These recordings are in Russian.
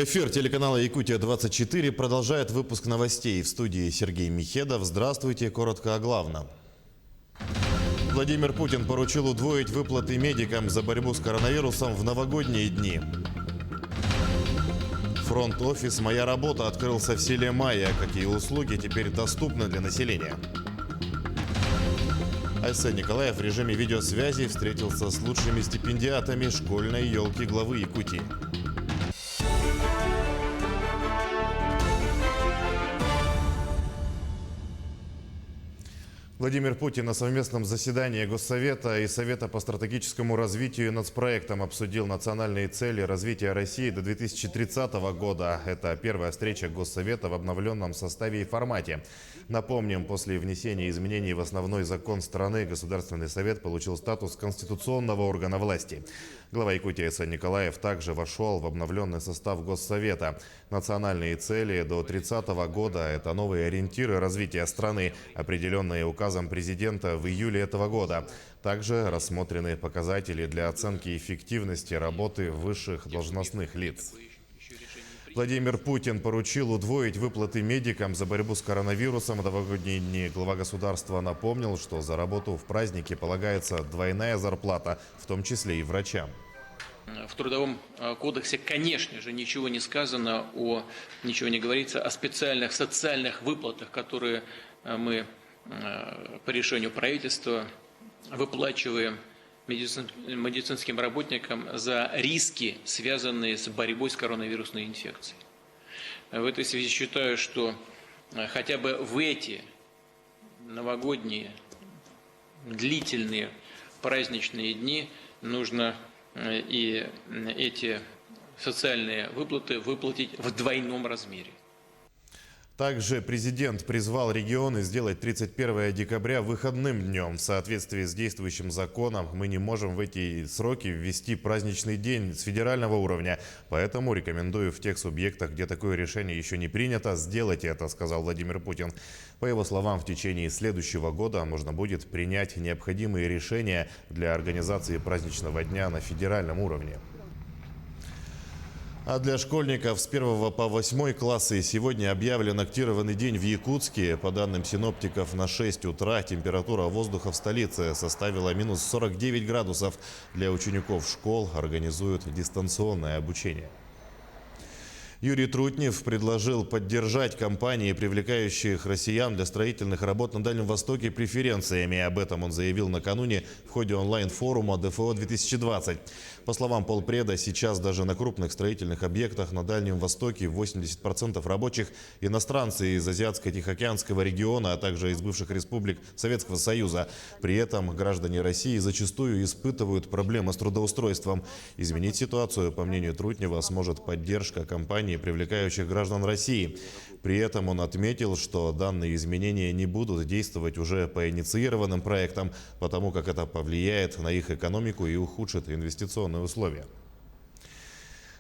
Эфир телеканала «Якутия-24» продолжает выпуск новостей. В студии Сергей Михедов. Здравствуйте. Коротко о главном. Владимир Путин поручил удвоить выплаты медикам за борьбу с коронавирусом в новогодние дни. Фронт-офис «Моя работа» открылся в селе Майя. Какие услуги теперь доступны для населения? Айсен Николаев в режиме видеосвязи встретился с лучшими стипендиатами школьной елки главы Якутии. Владимир Путин на совместном заседании Госсовета и Совета по стратегическому развитию и нацпроектам обсудил национальные цели развития России до 2030 года. Это первая встреча Госсовета в обновленном составе и формате. Напомним, после внесения изменений в основной закон страны Государственный совет получил статус конституционного органа власти. Глава Якутии Айсен Николаев также вошел в обновленный состав Госсовета. Национальные цели до 2030 года – это новые ориентиры развития страны, определенные указом президента в июле этого года. Также рассмотрены показатели для оценки эффективности работы высших должностных лиц. Владимир Путин поручил удвоить выплаты медикам за борьбу с коронавирусом в новогодние дни. Глава государства напомнил, что за работу в праздники полагается двойная зарплата, в том числе и врачам. В Трудовом кодексе, конечно же, ничего не сказано, ничего не говорится о специальных социальных выплатах, которые мы по решению правительства выплачиваем медицинским работникам за риски, связанные с борьбой с коронавирусной инфекцией. В этой связи считаю, что хотя бы в эти новогодние, длительные праздничные дни нужно и эти социальные выплаты выплатить в двойном размере. Также президент призвал регионы сделать 31 декабря выходным днем. В соответствии с действующим законом мы не можем в эти сроки ввести праздничный день с федерального уровня. Поэтому рекомендую в тех субъектах, где такое решение еще не принято, сделать это, сказал Владимир Путин. По его словам, в течение следующего года можно будет принять необходимые решения для организации праздничного дня на федеральном уровне. А для школьников с 1 по 8 классы сегодня объявлен актированный день в Якутске. По данным синоптиков, на 6 утра температура воздуха в столице составила минус 49 градусов. Для учеников школ организуют дистанционное обучение. Юрий Трутнев предложил поддержать компании, привлекающих россиян для строительных работ на Дальнем Востоке, преференциями. Об этом он заявил накануне в ходе онлайн-форума ДФО-2020. По словам полпреда, сейчас даже на крупных строительных объектах на Дальнем Востоке 80% рабочих иностранцы из Азиатско-Тихоокеанского региона, а также из бывших республик Советского Союза. При этом граждане России зачастую испытывают проблемы с трудоустройством. Изменить ситуацию, по мнению Трутнева, сможет поддержка компаний, привлекающих граждан России. При этом он отметил, что данные изменения не будут действовать уже по инициированным проектам, потому как это повлияет на их экономику и ухудшит инвестиционные условия.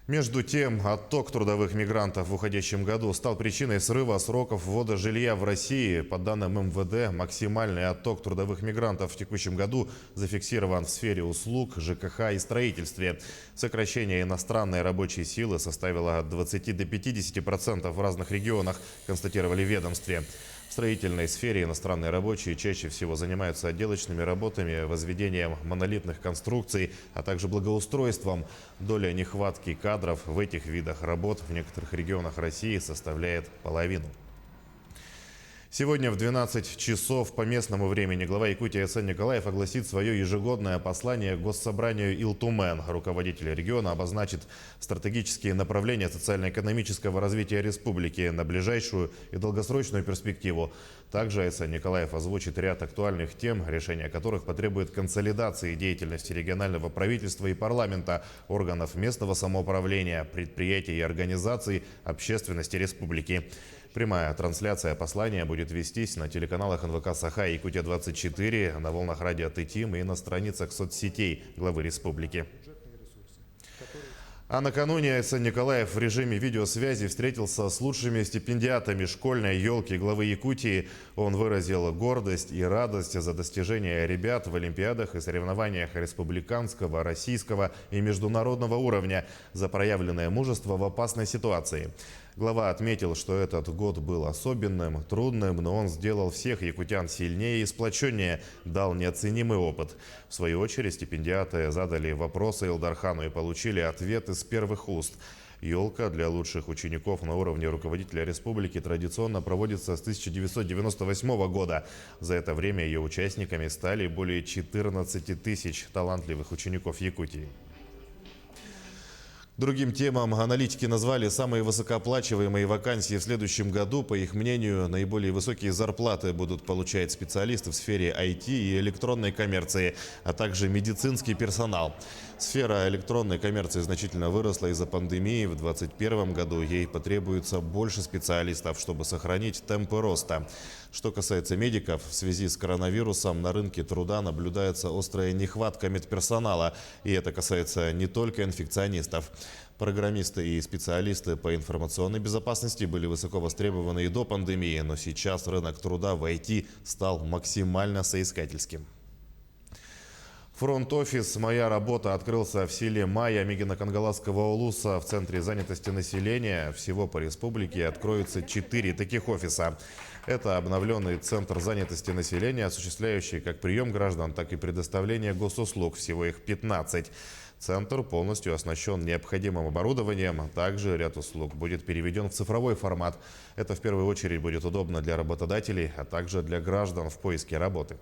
Между тем, отток трудовых мигрантов в уходящем году стал причиной срыва сроков ввода жилья в России. По данным МВД, максимальный отток трудовых мигрантов в текущем году зафиксирован в сфере услуг, ЖКХ и строительстве. Сокращение иностранной рабочей силы составило от 20 до 50% в разных регионах, констатировали в ведомстве. В строительной сфере иностранные рабочие чаще всего занимаются отделочными работами, возведением монолитных конструкций, а также благоустройством. Доля нехватки кадров в этих видах работ в некоторых регионах России составляет половину. Сегодня в 12 часов по местному времени глава Якутии Айсен Николаев огласит свое ежегодное послание Госсобранию Илтумен. Руководитель региона обозначит стратегические направления социально-экономического развития республики на ближайшую и долгосрочную перспективу. Также Айсен Николаев озвучит ряд актуальных тем, решение которых потребует консолидации деятельности регионального правительства и парламента, органов местного самоуправления, предприятий и организаций общественности республики. Прямая трансляция послания будет вестись на телеканалах НВК «Саха» и Якутия-24, на волнах радио ТТИМ и на страницах соцсетей главы республики. А накануне СН Николаев в режиме видеосвязи встретился с лучшими стипендиатами школьной елки главы Якутии. Он выразил гордость и радость за достижения ребят в олимпиадах и соревнованиях республиканского, российского и международного уровня, за проявленное мужество в опасной ситуации. Глава отметил, что этот год был особенным, трудным, но он сделал всех якутян сильнее и сплоченнее, дал неоценимый опыт. В свою очередь стипендиаты задали вопросы Илдархану и получили ответы с первых уст. Елка для лучших учеников на уровне руководителя республики традиционно проводится с 1998 года. За это время ее участниками стали более 14 тысяч талантливых учеников Якутии. Другим темам аналитики назвали самые высокооплачиваемые вакансии в следующем году. По их мнению, наиболее высокие зарплаты будут получать специалисты в сфере IT и электронной коммерции, а также медицинский персонал. Сфера электронной коммерции значительно выросла из-за пандемии. В 2021 году ей потребуется больше специалистов, чтобы сохранить темпы роста. Что касается медиков, в связи с коронавирусом на рынке труда наблюдается острая нехватка медперсонала. И это касается не только инфекционистов. Программисты и специалисты по информационной безопасности были высоко востребованы и до пандемии, но сейчас рынок труда в IT стал максимально соискательским. Фронт-офис «Моя работа» открылся в селе Майя Мигино-Кангаласского улуса в Центре занятости населения. Всего по республике откроются 4 таких офиса. Это обновленный Центр занятости населения, осуществляющий как прием граждан, так и предоставление госуслуг. Всего их 15. Центр полностью оснащен необходимым оборудованием, а также ряд услуг будет переведен в цифровой формат. Это в первую очередь будет удобно для работодателей, а также для граждан в поиске работы.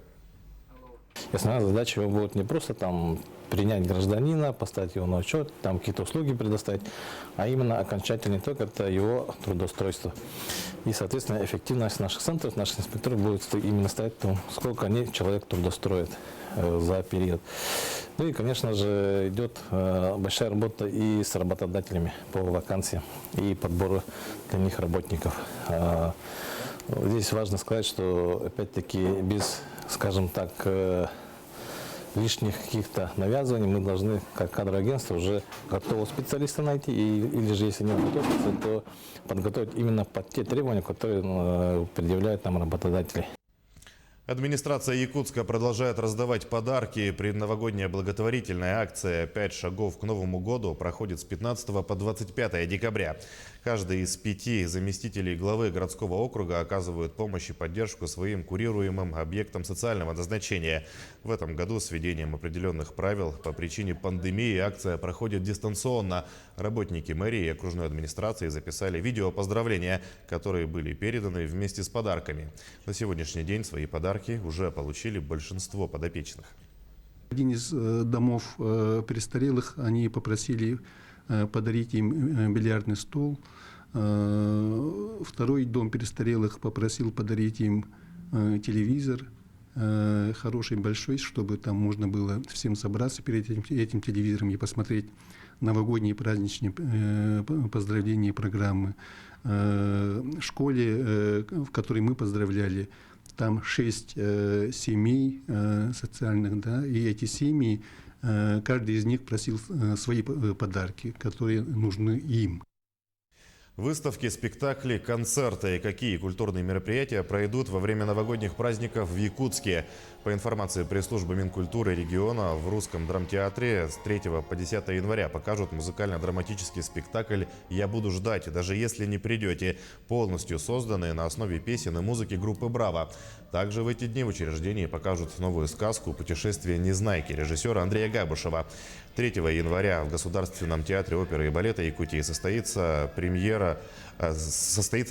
Основная задача его будет не просто там принять гражданина, поставить его на учет, там какие-то услуги предоставить, а именно окончательный итог – это его трудоустройство. И, соответственно, эффективность наших центров, наших инспекторов будет именно стоять в том, сколько они человек трудоустроят за период. Ну и, конечно же, идет большая работа и с работодателями по вакансиям и подбору для них работников. Здесь важно сказать, что опять-таки без, скажем так, лишних каких-то навязываний мы должны, как кадровое агентство, уже готового специалиста найти, или же, если нет готовности, то подготовить именно под те требования, которые предъявляют нам работодатели. Администрация Якутска продолжает раздавать подарки. Предновогодняя благотворительная акция «5 шагов к Новому году» проходит с 15 по 25 декабря. Каждый из 5 заместителей главы городского округа оказывают помощь и поддержку своим курируемым объектам социального назначения. В этом году с введением определенных правил по причине пандемии акция проходит дистанционно. Работники мэрии и окружной администрации записали видео поздравления, которые были переданы вместе с подарками. На сегодняшний день свои подарки уже получили большинство подопечных. Один из домов престарелых, они попросили подарить им бильярдный стол. Второй дом престарелых попросил подарить им телевизор, хороший, большой, чтобы там можно было всем собраться перед этим телевизором и посмотреть новогодние праздничные поздравления и программы. В школе, в которой мы поздравляли, там 6 семей социальных, да, и эти семьи, каждый из них просил свои подарки, которые нужны им. Выставки, спектакли, концерты и какие культурные мероприятия пройдут во время новогодних праздников в Якутске. По информации пресс-службы Минкультуры региона, в Русском драмтеатре с 3 по 10 января покажут музыкально-драматический спектакль «Я буду ждать, даже если не придете», полностью созданный на основе песен и музыки группы «Браво». Также в эти дни в учреждении покажут новую сказку «Путешествие Незнайки» режиссера Андрея Габышева. 3 января в Государственном театре оперы и балета Якутии состоится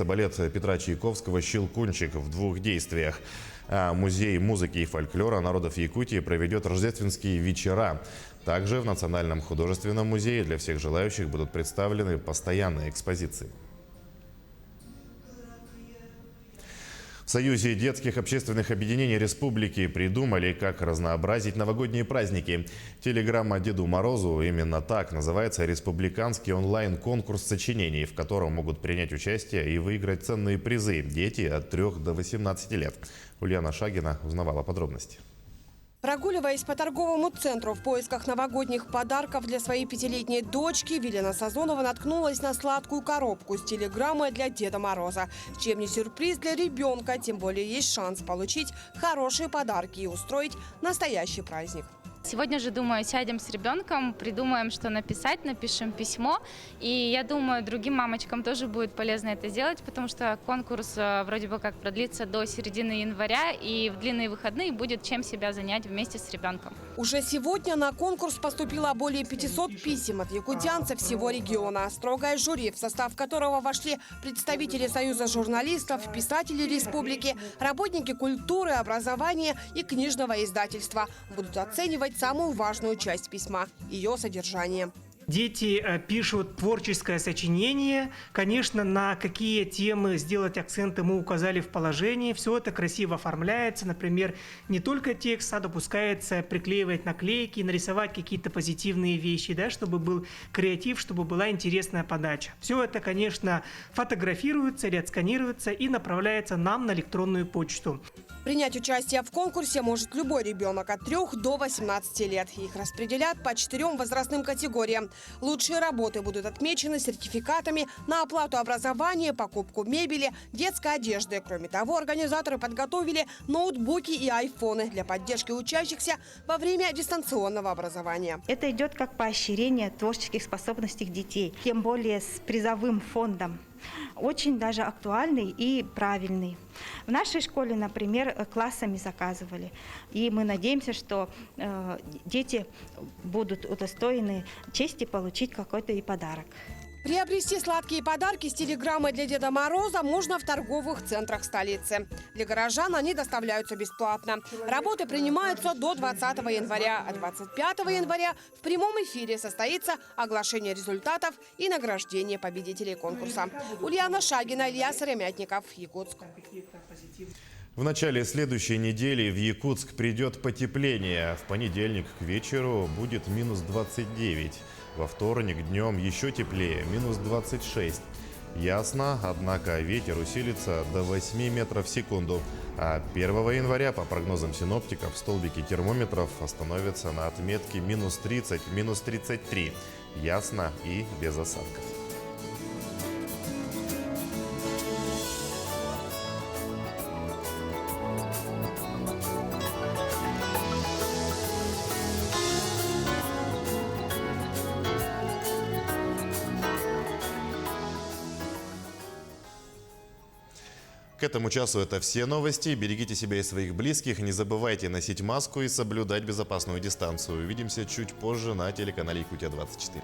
балет Петра Чайковского «Щелкунчик» в 2 действиях. Музей музыки и фольклора народов Якутии проведет рождественские вечера. Также в Национальном художественном музее для всех желающих будут представлены постоянные экспозиции. В Союзе детских общественных объединений республики придумали, как разнообразить новогодние праздники. Телеграмма Деду Морозу, именно так называется республиканский онлайн-конкурс сочинений, в котором могут принять участие и выиграть ценные призы дети от 3 до 18 лет. Ульяна Шагина узнавала подробности. Прогуливаясь по торговому центру в поисках новогодних подарков для своей пятилетней дочки, Вилена Сазонова наткнулась на сладкую коробку с телеграммой для Деда Мороза. Чем не сюрприз для ребенка, тем более есть шанс получить хорошие подарки и устроить настоящий праздник. Сегодня же, думаю, сядем с ребенком, придумаем, что написать, напишем письмо. И я думаю, другим мамочкам тоже будет полезно это сделать, потому что конкурс вроде бы как продлится до середины января, и в длинные выходные будет чем себя занять вместе с ребенком. Уже сегодня на конкурс поступило более 500 писем от якутянцев всего региона. Строгое жюри, в состав которого вошли представители Союза журналистов, писатели республики, работники культуры, образования и книжного издательства, будут оценивать самую важную часть письма – ее содержание. Дети пишут творческое сочинение. Конечно, на какие темы сделать акценты мы указали в положении. Все это красиво оформляется. Например, не только текст, а допускается приклеивать наклейки, нарисовать какие-то позитивные вещи, да, чтобы был креатив, чтобы была интересная подача. Все это, конечно, фотографируется или отсканируется и направляется нам на электронную почту. Принять участие в конкурсе может любой ребенок от 3 до 18 лет. Их распределят по 4 возрастным категориям. Лучшие работы будут отмечены сертификатами на оплату образования, покупку мебели, детской одежды. Кроме того, организаторы подготовили ноутбуки и айфоны для поддержки учащихся во время дистанционного образования. Это идет как поощрение творческих способностей детей, тем более с призовым фондом. Очень даже актуальный и правильный. В нашей школе, например, классами заказывали. И мы надеемся, что дети будут удостоены чести получить какой-то и подарок. Приобрести сладкие подарки с телеграммой для Деда Мороза можно в торговых центрах столицы. Для горожан они доставляются бесплатно. Работы принимаются до 20 января, а 25 января в прямом эфире состоится оглашение результатов и награждение победителей конкурса. Ульяна Шагина, Илья Сыромятников, Якутск. В начале следующей недели в Якутск придет потепление. В понедельник к вечеру будет минус 29. Во вторник днем еще теплее, минус 26. Ясно, однако ветер усилится до 8 метров в секунду. А 1 января, по прогнозам синоптиков, столбики термометров остановятся на отметке минус 30, минус 33. Ясно и без осадков. К этому часу это все новости. Берегите себя и своих близких. Не забывайте носить маску и соблюдать безопасную дистанцию. Увидимся чуть позже на телеканале Якутия 24.